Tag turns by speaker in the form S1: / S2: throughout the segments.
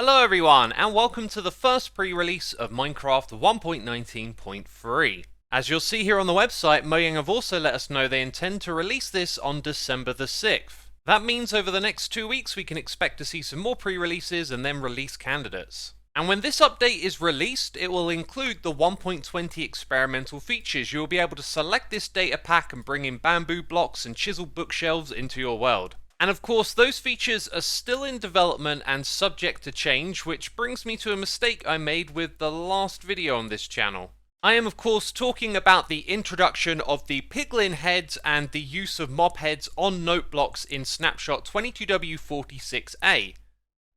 S1: Hello everyone, and welcome to the first pre-release of Minecraft 1.19.3. As you'll see here on the website, Mojang have also let us know they intend to release this on December the 6th. That means over the next 2 weeks we can expect to see some more pre-releases and then release candidates. And when this update is released, it will include the 1.20 experimental features. You'll be able to select this data pack and bring in bamboo blocks and chiseled bookshelves into your world. And of course, those features are still in development and subject to change, which brings me to a mistake I made with the last video on this channel. I am of course talking about the introduction of the piglin heads and the use of mob heads on note blocks in snapshot 22W46A.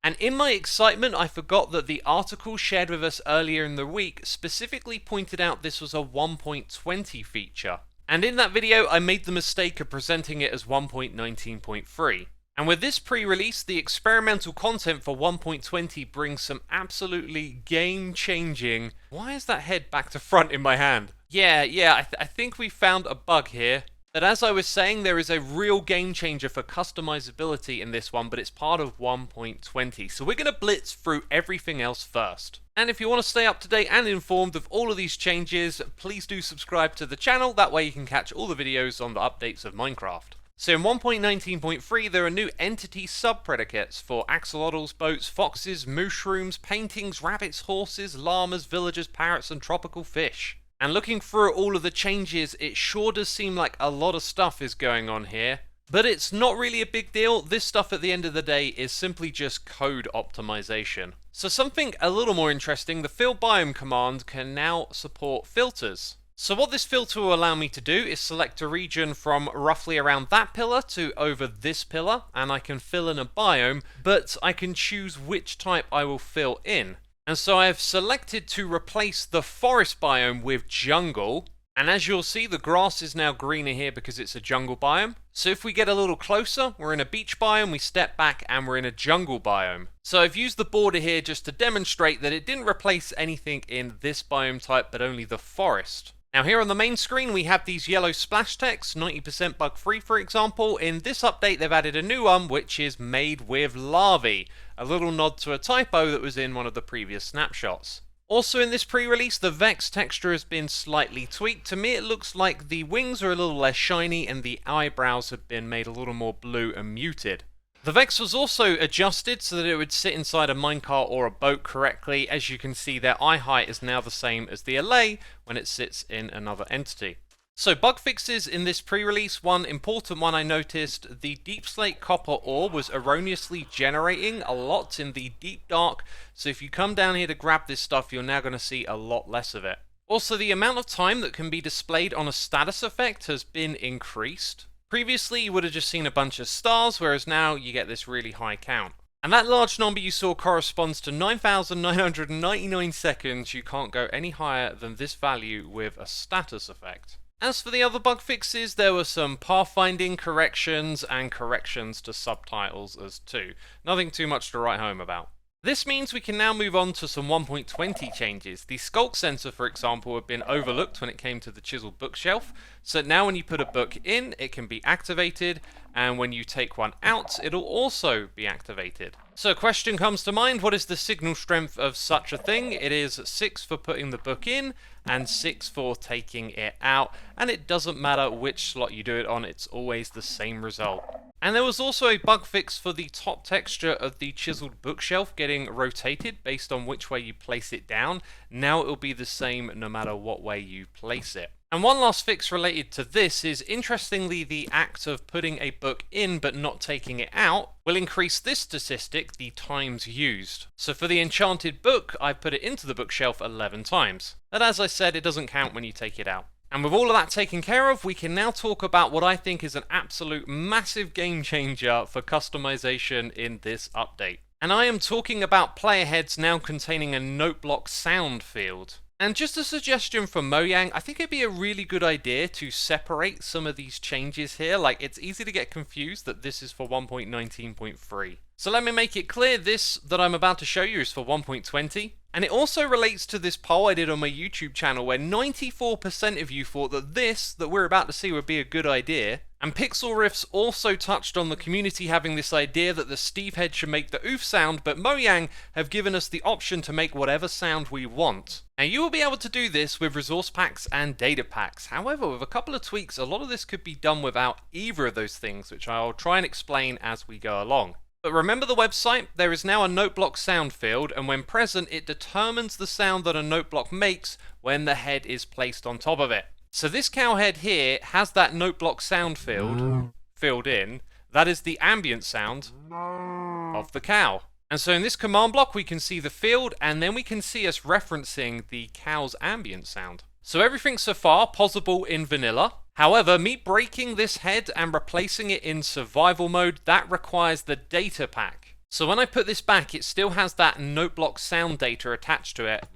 S1: And in my excitement, I forgot that the article shared with us earlier in the week specifically pointed out this was a 1.20 feature. And in that video, I made the mistake of presenting it as 1.19.3. And with this pre-release, the experimental content for 1.20 brings some absolutely game-changing... Why is that head back to front in my hand? I think we found a bug here. But as I was saying, there is a real game changer for customizability in this one, but it's part of 1.20. So we're going to blitz through everything else first. And if you want to stay up to date and informed of all of these changes, please do subscribe to the channel. That way you can catch all the videos on the updates of Minecraft. So in 1.19.3, there are new entity sub-predicates for axolotls, boats, foxes, mushrooms, paintings, rabbits, horses, llamas, villagers, parrots, and tropical fish. And looking through all of the changes, it sure does seem like a lot of stuff is going on here. But it's not really a big deal. This stuff at the end of the day is simply just code optimization. So something a little more interesting, the fill biome command can now support filters. So what this filter will allow me to do is select a region from roughly around that pillar to over this pillar, and I can fill in a biome, but I can choose which type I will fill in. And so I have selected to replace the forest biome with jungle. And as you'll see, the grass is now greener here because it's a jungle biome. So if we get a little closer, we're in a beach biome, we step back and we're in a jungle biome. So I've used the border here just to demonstrate that it didn't replace anything in this biome type, but only the forest. Now here on the main screen we have these yellow splash text, 90% bug free for example. In this update they've added a new one which is made with larvae, a little nod to a typo that was in one of the previous snapshots. Also in this pre-release the Vex texture has been slightly tweaked. To me it looks like the wings are a little less shiny and the eyebrows have been made a little more blue and muted. The Vex was also adjusted so that it would sit inside a minecart or a boat correctly. As you can see, their eye height is now the same as the allay when it sits in another entity. So bug fixes in this pre-release, one important one I noticed, the deep slate copper ore was erroneously generating a lot in the deep dark, so if you come down here to grab this stuff you're now going to see a lot less of it. Also the amount of time that can be displayed on a status effect has been increased. Previously you would have just seen a bunch of stars, whereas now you get this really high count. And that large number you saw corresponds to 9,999 seconds. You can't go any higher than this value with a status effect. As for the other bug fixes, there were some pathfinding corrections and corrections to subtitles as too. Nothing too much to write home about. This means we can now move on to some 1.20 changes. The sculk sensor, for example, had been overlooked when it came to the chiseled bookshelf. So now when you put a book in, it can be activated, and when you take one out, it'll also be activated. So a question comes to mind, what is the signal strength of such a thing? It is 6 for putting the book in, and 6 for taking it out, and it doesn't matter which slot you do it on, it's always the same result. And there was also a bug fix for the top texture of the chiseled bookshelf getting rotated based on which way you place it down. Now it will be the same no matter what way you place it. And one last fix related to this is, interestingly, the act of putting a book in but not taking it out will increase this statistic, the times used. So for the enchanted book, I put it into the bookshelf 11 times. But as I said, it doesn't count when you take it out. And with all of that taken care of, we can now talk about what I think is an absolute massive game changer for customization in this update. And I am talking about player heads now containing a note block sound field. And just a suggestion from Mojang, I think it'd be a really good idea to separate some of these changes here. Like, it's easy to get confused that this is for 1.19.3. So let me make it clear, this that I'm about to show you is for 1.20. And it also relates to this poll I did on my YouTube channel where 94% of you thought that this that we're about to see would be a good idea. And Pixel Riffs also touched on the community having this idea that the Steve head should make the oof sound, but Mojang have given us the option to make whatever sound we want. Now you will be able to do this with resource packs and data packs. However, with a couple of tweaks, a lot of this could be done without either of those things, which I'll try and explain as we go along. But remember the website? There is now a note block sound field, and when present, it determines the sound that a note block makes when the head is placed on top of it. So this cow head here has that note block sound field filled in. That is the ambient sound of the cow. And so in this command block, we can see the field, and then we can see us referencing the cow's ambient sound. So everything so far possible in vanilla. However, me breaking this head and replacing it in survival mode, that requires the data pack. So when I put this back, it still has that note block sound data attached to it,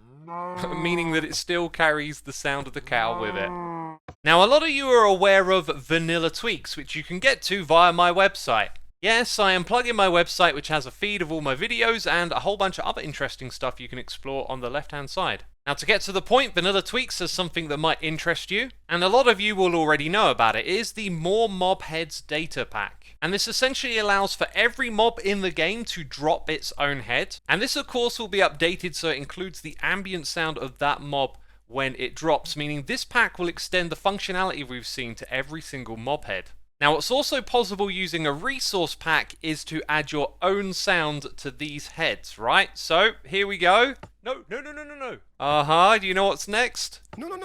S1: meaning that it still carries the sound of the cow with it. Now, a lot of you are aware of vanilla tweaks, which you can get to via my website. Yes, I am plugging my website, which has a feed of all my videos and a whole bunch of other interesting stuff you can explore on the left-hand side. Now, to get to the point, Vanilla Tweaks is something that might interest you, and a lot of you will already know about it. It is the More Mob Heads data pack. And this essentially allows for every mob in the game to drop its own head. And this, of course, will be updated so it includes the ambient sound of that mob when it drops, meaning this pack will extend the functionality we've seen to every single mob head. Now, what's also possible using a resource pack is to add your own sound to these heads, right? So, here we go. No. Do you know what's next? No.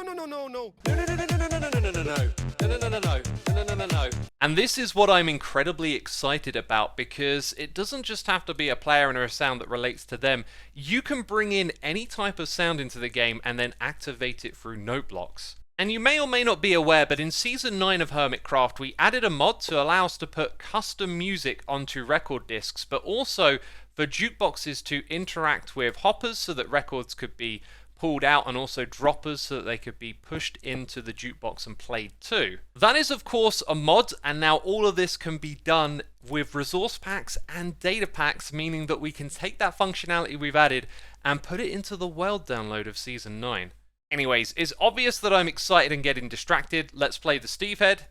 S1: And this is what I'm incredibly excited about, because it doesn't just have to be a player and a sound that relates to them. You can bring in any type of sound into the game and then activate it through note blocks. And you may or may not be aware, but in Season 9 of Hermitcraft, we added a mod to allow us to put custom music onto record discs, but also for jukeboxes to interact with hoppers so that records could be pulled out, and also droppers so that they could be pushed into the jukebox and played too. That is, of course, a mod, and now all of this can be done with resource packs and data packs, meaning that we can take that functionality we've added and put it into the world download of Season 9. Anyways, it's obvious that I'm excited and getting distracted. Let's play the Steve head.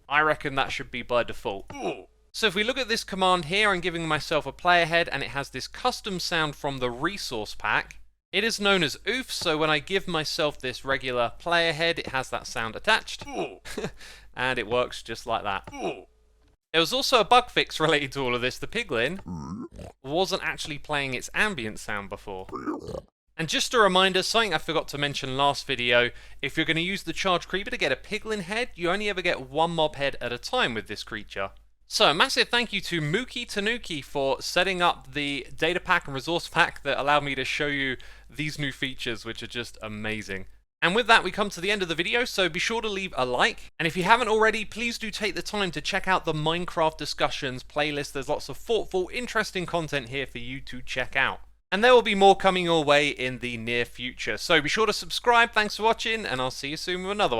S1: I reckon that should be by default. So if we look at this command here, I'm giving myself a player head, and it has this custom sound from the resource pack. It is known as oof, so when I give myself this regular player head, it has that sound attached. And it works just like that. There was also a bug fix related to all of this. The piglin wasn't actually playing its ambient sound before. And just a reminder, something I forgot to mention last video, if you're going to use the charge creeper to get a piglin head, you only ever get one mob head at a time with this creature. So a massive thank you to Mookie Tanuki for setting up the data pack and resource pack that allowed me to show you these new features, which are just amazing. And with that, we come to the end of the video, so be sure to leave a like. And if you haven't already, please do take the time to check out the Minecraft Discussions playlist. There's lots of thoughtful, interesting content here for you to check out. And there will be more coming your way in the near future. So be sure to subscribe. Thanks for watching, and I'll see you soon with another one.